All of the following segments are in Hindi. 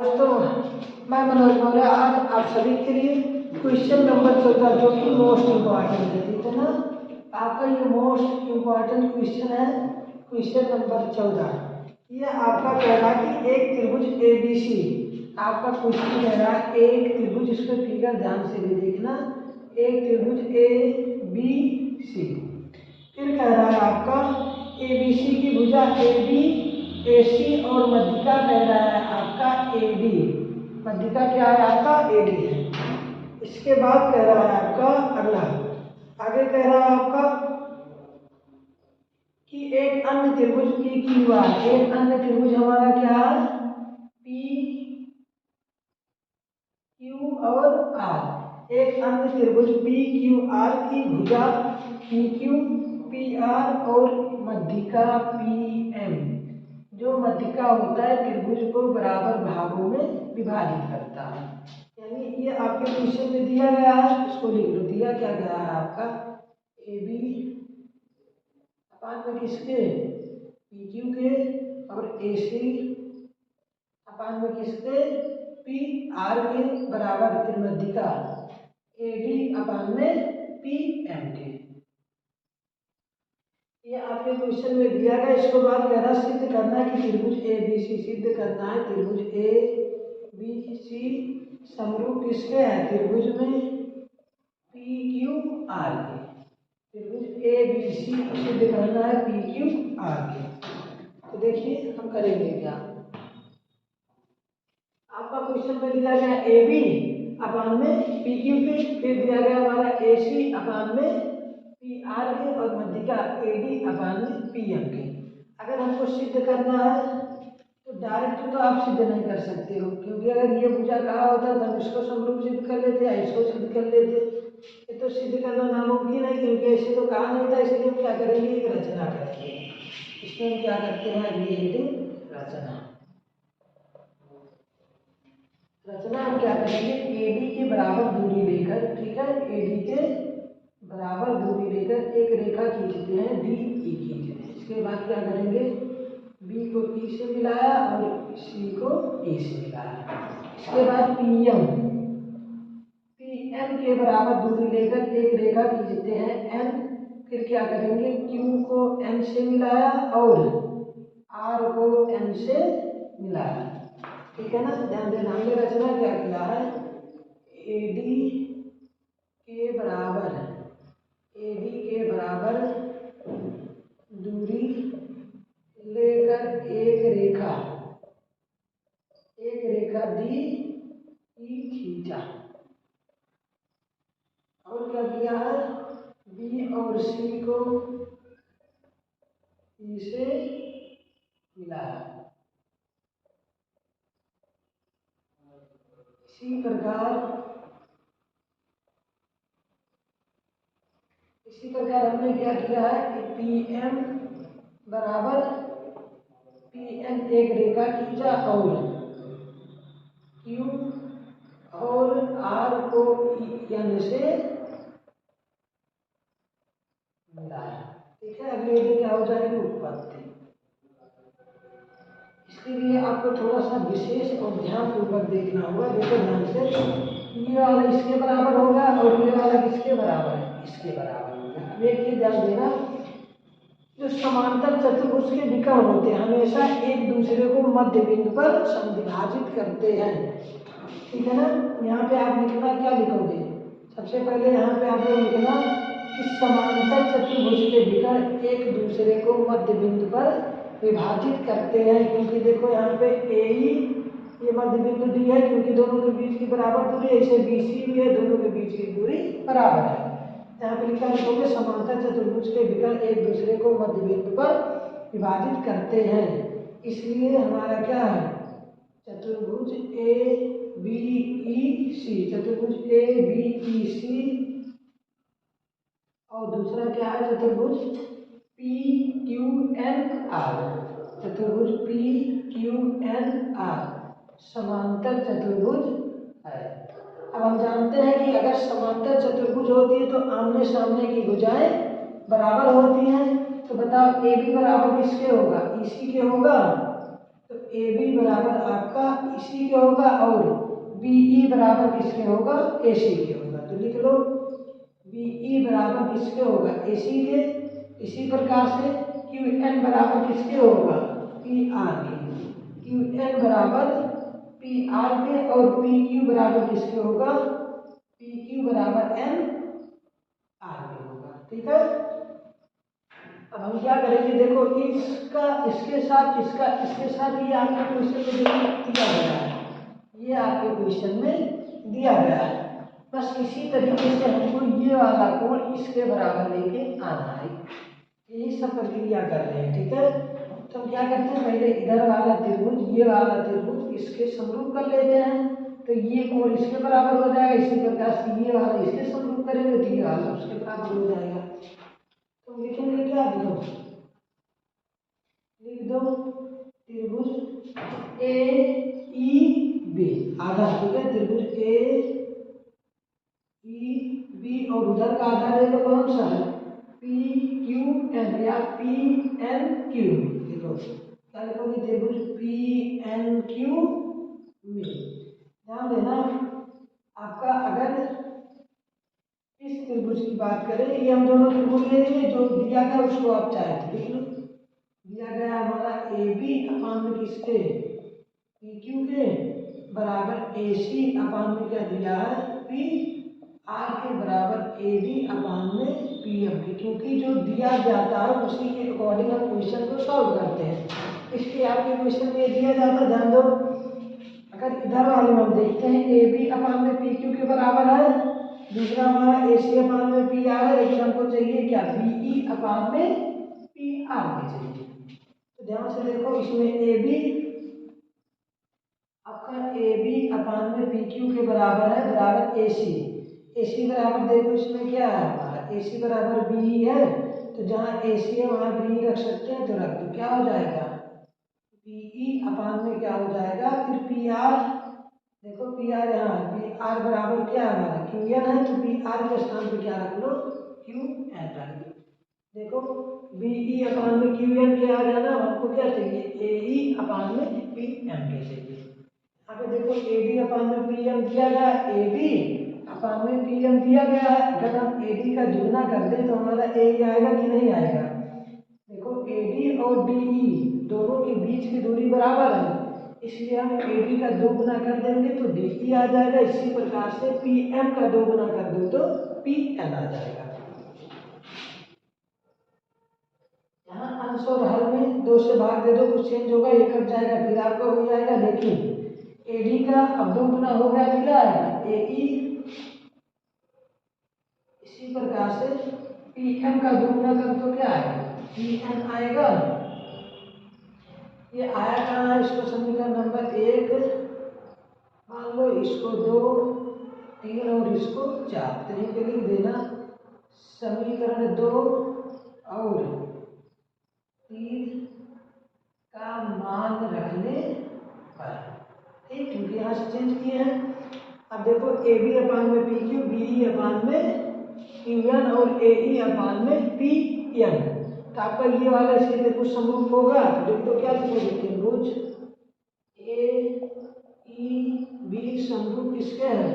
दोस्तों, मैं मनोज मौर्य आज आप सभी के लिए क्वेश्चन नंबर 14 जो कि मोस्ट इम्पॉर्टेंट है, ठीक है ना। आपका ये मोस्ट इम्पॉर्टेंट क्वेश्चन है, क्वेश्चन नंबर 14। ये आपका कह रहा है कि एक त्रिभुज ए बी सी, आपका क्वेश्चन कह रहा है एक त्रिभुज, इसको फिगर ध्यान से भी देखना, एक त्रिभुज ए बी सी। फिर कह रहा है आपका ए बी सी की भुजा ए बी ए सी और मध्यिका कह रहा है आपका ए डी। मध्यिका क्या है आपका ए डी है। इसके बाद कह रहा है आपका अगला, आगे कह रहा है आपका कि एक अन्य त्रिभुज पी क्यू आर, एक अन्य त्रिभुज हमारा क्या है पी क्यू और आर। एक अन्य त्रिभुज पी क्यू आर की भुजा पी क्यू पी आर और मध्यिका पी एम। जो मध्यिका होता है त्रिभुज को बराबर भागों में विभाजित करता है। यानी ये आपके क्वेश्चन में दिया गया है, इसको लिख लो। दिया क्या गया है आपका ए बी अपान में किसके पी क्यू के और ए सी अपान में किसके पी आर के बराबर फिर मध्यिका ए डी अपान में पी एम के। ये आपके क्वेश्चन में दिया गया। इसको बाद कह रहा सिद्ध करना है कि त्रिभुज ए बी सी, सिद्ध करना है त्रिभुज ए बी सी समरूप किसके है त्रिभुज में पी क्यू आर के। त्रिभुज ए बी सी सिद्ध करना है पी क्यू आर के। तो देखिए हम करेंगे क्या। आपका क्वेश्चन में दिया गया ए बी अपान में पी क्यू के, फिर दिया गया हमारा ए सी अपान में पी आर के और मध्यिका ए डी अपान में पी एम के। अगर हमको सिद्ध करना है तो डायरेक्ट तो आप सिद्ध नहीं कर सकते हो, क्योंकि अगर ये भुजा कहा होता तो हम इसको समरूप सिद्ध कर लेते या इसको सिद्ध कर लेते। ये तो सिद्ध करना नामुमकिन है, क्योंकि ऐसे तो कहा नहीं था। इसलिए हम क्या करेंगे एक रचना करेंगे। इसमें हम क्या करते हैं अगली हेडिंग रचना। रचना हम क्या करेंगे ए डी के बराबर दूरी लेकर, ठीक है, ए डी के बराबर दूरी लेकर एक रेखा खींचते हैं डी ई खींचते हैं। इसके बाद क्या करेंगे बी को ई से मिलाया और सी को ए से मिलाया। इसके बाद पी एम के बराबर दूरी लेकर एक रेखा खींचते हैं एन। फिर क्या करेंगे क्यू को एम से मिलाया और आर को एम से मिलाया, ठीक है ना। ध्यान देना, हमने रचना क्या किया है ए डी के बराबर दूरी लेकर एक रेखा डी ई खींचा और क्या किया है बी और सी को ई से मिलाया। इसी प्रकार हमने क्या किया है पी एम बराबर पी एम एक रेखा खींचा और क्यू और आर को एन से मिलाया, ठीक है। अगले दिन क्या हो जाएगी उत्पत्ति। इसके लिए आपको थोड़ा सा विशेष और ध्यानपूर्वक देखना होगा। देखो ध्यान से, ये वाला इसके बराबर होगा और ये वाला किसके बराबर है इसके बराबर होगा। अब एक ये ध्यान देना, जो समांतर चतुर्भुज के विकर्ण होते हैं हमेशा एक दूसरे को मध्य बिंदु पर समविभाजित करते हैं, ठीक है ना। यहाँ पे आप लिखना क्या लिखोगे, सबसे पहले यहाँ पे आप लिखना कि समांतर चतुर्भुज के विकर्ण एक दूसरे को मध्य बिंदु पर विभाजित करते हैं। क्योंकि देखो यहाँ पे ए ई ये मध्य बिंदु डी है, क्योंकि दोनों के बीच की बराबर दूरी है। इसे बी सी भी है, दोनों के बीच की दूरी बराबर है। यहाँ पे लिखा लिखोगे समांतर चतुर्भुज के विकर्ण एक दूसरे को मध्य बिंदु पर विभाजित करते हैं। इसलिए हमारा क्या है चतुर्भुज ए बी ई सी, चतुर्भुज ए बी ई सी और दूसरा क्या है चतुर्भुज पी क्यू एन आर, चतुर्भुज पी क्यू एन आर समांतर चतुर्भुज है। अब हम जानते हैं कि अगर समांतर चतुर्भुज होती है तो आमने सामने की भुजाएं बराबर होती हैं। तो बताओ ए बी बराबर किसके होगा इसी के होगा, तो ए बी बराबर आपका इसी के होगा और बी ई बराबर किसके होगा, ए सी के होगा। तो लिख लो बी ई बराबर किसके होगा, ए सी के। इसी प्रकार से क्यू एन बराबर किसके होगा, पी आर के। क्यू एन बराबर पी आर के और पी क्यू बराबर किसके होगा, पी क्यू बराबर एन आर के होगा। ठीक है, अब हम क्या करेंगे, देखो इसका इसके साथ इसका इसके साथ ये आपके क्वेश्चन में दिया गया है, ये आपके क्वेश्चन में दिया गया है। बस इसी तरीके से हमको ये वाला कोण इसके बराबर लेके आना है, यही सब प्रक्रिया कर रहे हैं। ठीक है, तो हम क्या करते हैं, पहले इधर वाला त्रिभुज, ये वाला त्रिभुज इसके समरूप कर लेते हैं, तो ये कोण इसके बराबर हो जाएगा। इसी प्रकार से ये वाला इसके समरूप करेंगे तो ये वाला उसके बराबर हो जाएगा। तो लिखेंगे क्या, लिख दो त्रिभुज ए ई बी आधा। ठीक है, त्रिभुज ए ई बी और उधर का आधा देखो कौन सा है, पी क्यू एन या पी एन क्यू। देखो क्या लिखोगे, त्रिभुज पी एन क्यू में। ध्यान देना आपका, अगर इस त्रिभुज की बात करें, ये हम दोनों त्रिभुज लेंगे, जो दिया गया उसको आप चाहे तो लिख लो। दिया गया हमारा ए बी अपान में किसके, पी क्यू के बराबर ए सी अपान में क्या दिया है, पी आर के बराबर ए डी अपान में पी एम के। क्योंकि जो दिया जाता है उसी के अकॉर्डिंग हम क्वेश्चन को सॉल्व करते हैं। इसलिए आपके क्वेश्चन में दिया जाता, ध्यान दो, अगर इधर वाले में हम देखते हैं ए बी अपान में पी क्यू के बराबर है, दूसरा हमारा ए सी अपान में पी आर है, लेकिन हमको चाहिए क्या, बी ई अपान में पी आर के चाहिए। तो ध्यान से देखो, इसमें ए बी आपका ए बी अपान में पी क्यू के बराबर है, बराबर ए सी। ए सी बराबर देखो इसमें क्या है हमारा, ए सी बराबर बी है, तो जहाँ ए सी है वहाँ बी रख सकते हैं, तो रख दो। क्या हो जाएगा, पी ई अपान में क्या हो जाएगा, फिर पी आर। देखो पी आर यहाँ है, पी आर बराबर क्या है हमारा, क्यू एन है, तो पी आर के स्थान पे क्या रख लो, क्यू एन रख दो। देखो बी ई अपान में क्यू एन के आ गया ना, हमको क्या चाहिए, ए ई अपान में पी एम के चाहिए। यहाँ पे देखो ए बी अपान में पी एम दिया गया, ए बी अपान में पी एम दिया गया है। अगर हम ए डी का दुगना कर दें तो हमारा ए आएगा कि नहीं आएगा। देखो ए डी और डी ई दोनों के बीच की दूरी बराबर है, इसलिए हम ए डी का 2 गुना कर देंगे तो डी ई आ जाएगा। इसी प्रकार से पी एम का 2 गुना कर दो तो पी एन आ जाएगा। यहाँ अंश और हर में 2 से भाग दे दो, कुछ चेंज होगा, ये कट जाएगा, फिर आपका हो जाएगा। लेकिन ए डी का अब 2 गुना हो गया तो क्या आएगा, ए ई। इसी प्रकार से पी एम का 2 गुना कर तो क्या आएगा, पी एन आएगा। ये आया कहाँ है, इसको समीकरण नंबर 1 मान लो, इसको 2 3 और इसको 4 तरीके लिख देना। समीकरण 2 और 3 का मान रखने पर, ठीक, क्योंकि यहाँ से चेंज किए हैं। अब देखो ए बी अपान में पी क्यू, बी ई अपान में क्यू एन और ए ई अपान में पी एन। तो आपका ये वाला इसके लिए कुछ समरूप होगा, तो लिख दो, क्या लिखोगे, त्रिभुज ए ई बी समरूप किसके है,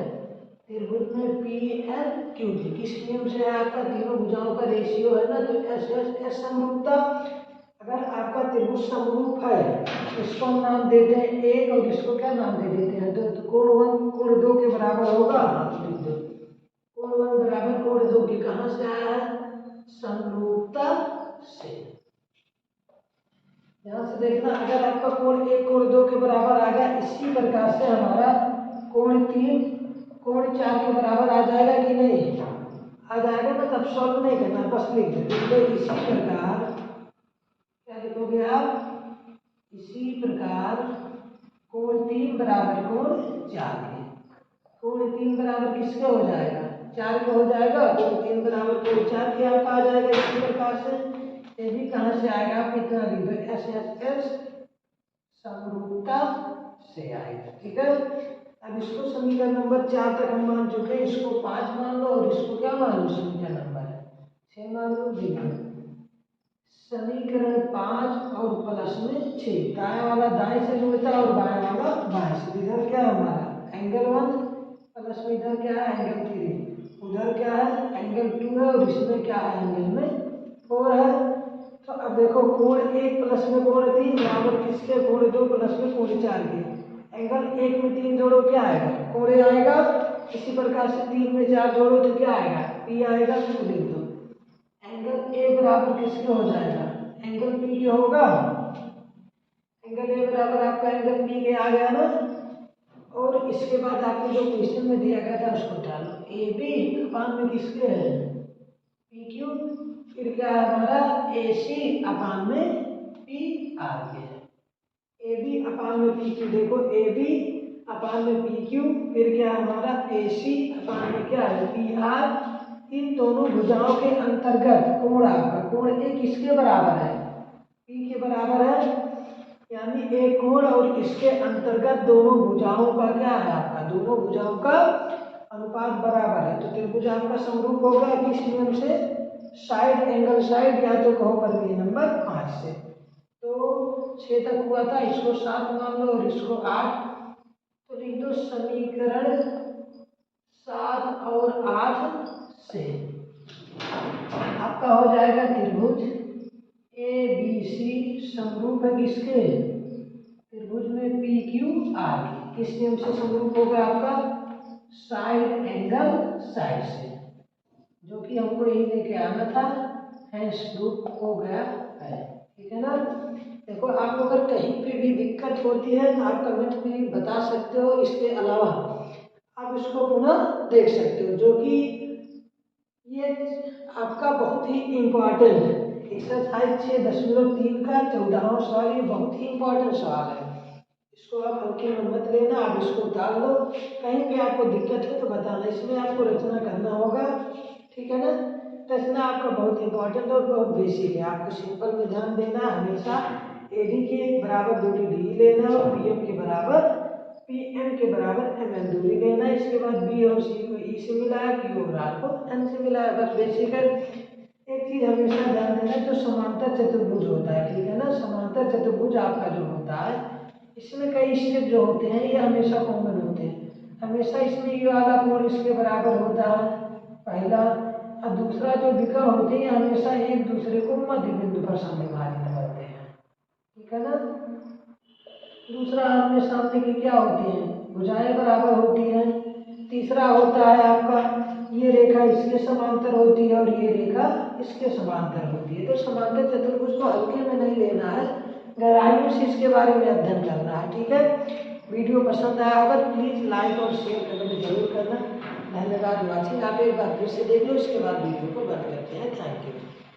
त्रिभुज में पी एन क्यू के। किस नियम से है आपका, तीनों भुजाओं का रेशियो है ना, तो एस एस एस समरूपता। अगर आपका त्रिभुज समरूप है, इसको हम नाम देते हैं 1 और इसको क्या नाम दे देते हैं 2, तो कोण 1 कोण 2 के बराबर होगा। लिख दो कोण 1 बराबर कोण 2 के, कहाँ से आया है, समरूपता से। ध्यान से देखना, अगर आपका कोण 1 कोण 2 के बराबर आ गया, इसी प्रकार से हमारा कोण 3 कोण 4 के बराबर आ जाएगा कि नहीं, आ जाएगा ना। तब सॉल्व नहीं करना, बस लिख दो। इसी प्रकार क्या लिखोगे आप, इसी प्रकार कोण 3 बराबर कोण 4 के। कोण 3 बराबर किसके हो जाएगा, 4 के हो जाएगा। कोण 3 बराबर कोण 4 के आपका आ जाएगा। इसी प्रकार से ये भी कहाँ से आएगा, आप कितना लिख दो, एस एस एस समरूपता से आएगा। ठीक है, अब इसको समीकरण नंबर 4 तक हम मान चुके हैं, इसको 5 मान लो और इसको क्या मान लो, समीकरण नंबर 6 मान लो। समीकरण 5 और प्लस में 6, दाएं वाला दाएं से जुड़ता है और बाएं वाला बाएं से। इधर क्या है हमारा एंगल 1 प्लस में इधर क्या है एंगल 3, उधर क्या है एंगल 2 है और इसमें क्या है एंगल में 4 है। तो अब देखो कोण 1 प्लस में कोण 3 बराबर किसके कोण 2 प्लस में कोण 4 के। एंगल 1 में 3 जोड़ो क्या आएगा कोण आएगा। इसी प्रकार से 3 में 4 जोड़ो तो क्या आएगा पी आएगा। तो लिख दो एंगल ए बराबर किसके हो जाएगा एंगल पी के होगा। एंगल ए बराबर आपका एंगल पी के आ गया ना। और इसके बाद आपको जो क्वेश्चन में दिया गया था उसको डालो ए बी अपान में किसके है पी क्यू। फिर क्या है हमारा ए सी अपान में पी आर के है। ए बी अपान में पी क्यू देखो ए बी अपान में पी क्यू। फिर क्या हमारा ए सी अपान में क्या है पी आर। इन दोनों भुजाओं के अंतर्गत कोण आपका कोण ए किसके बराबर है पी के बराबर है। यानी एक कोण और इसके अंतर्गत दोनों भुजाओं का क्या है आपका दोनों भुजाओं का अनुपात बराबर है। तो त्रिभुज आपका समरूप होगा किस नियम से साइड एंगल साइड या तो कहो परिमेय नंबर 5 से। तो 6 तक हुआ था इसको 7 मान लो और इसको 8। तो लिख दो समीकरण 7 और 8 से आपका हो जाएगा त्रिभुज ए बी सी समरूप है किसके त्रिभुज में पी क्यू आर के। किस नियम से समरूप होगा आपका साइड एंगल साइड से, जो कि हमको यही लेके आना था। हैंस प्रूफ हो गया है। ठीक है ना। देखो आपको अगर कहीं पे भी दिक्कत होती है तो आप कमेंट में बता सकते हो। इसके अलावा आप इसको पुनः देख सकते हो, जो कि ये आपका बहुत ही इम्पोर्टेंट एक्सरसाइज 6.3 का 14वां सवाल। ये बहुत ही इम्पोर्टेंट सवाल है, इसको आप हल्के में मत लेना। आप इसको उतार लो, कहीं भी आपको दिक्कत हो तो बताना। इसमें आपको रचना करना होगा, ठीक है ना। रचना आपका बहुत इंपॉर्टेंट और बहुत बेसिक है। आपको सिंपल में ध्यान देना, हमेशा एडी के बराबर दूरी डी लेना और पीएम के बराबर पीएम के बराबर एमएन दूरी लेना। इसके बाद बी और सी को ई से मिलाया, क्यू और आर को एन से मिलाया, बस बेसिक है। एक चीज हमेशा ध्यान देना, जो समांतर चतुर्भुज होता है, ठीक है ना, समांतर चतुर्भुज आपका जो होता है इसमें कई स्टेप जो होते हैं ये हमेशा कॉमन होते हैं। हमेशा इसमें ये वाला कोण इसके बराबर होता है पहला, और दूसरा जो विकर्ण होते हैं हमेशा एक दूसरे को मध्य बिंदु पर समविभाजित करते हैं, ठीक है ना। दूसरा आमने सामने की क्या होती है भुजाएं बराबर होती हैं। तीसरा होता है आपका ये रेखा इसके समांतर होती है और ये रेखा इसके समांतर होती है। तो समांतर चतुर्भुज को हल्के में नहीं लेना है, गहराइयों से इसके बारे में अध्ययन करना है, ठीक है। वीडियो पसंद आया होगा तो प्लीज़ लाइक और शेयर कमेंट जरूर करना। धन्यवाद वॉचिंग। आप एक बार फिर से देख लो, इसके बाद वीडियो को बंद करते हैं। Thank you.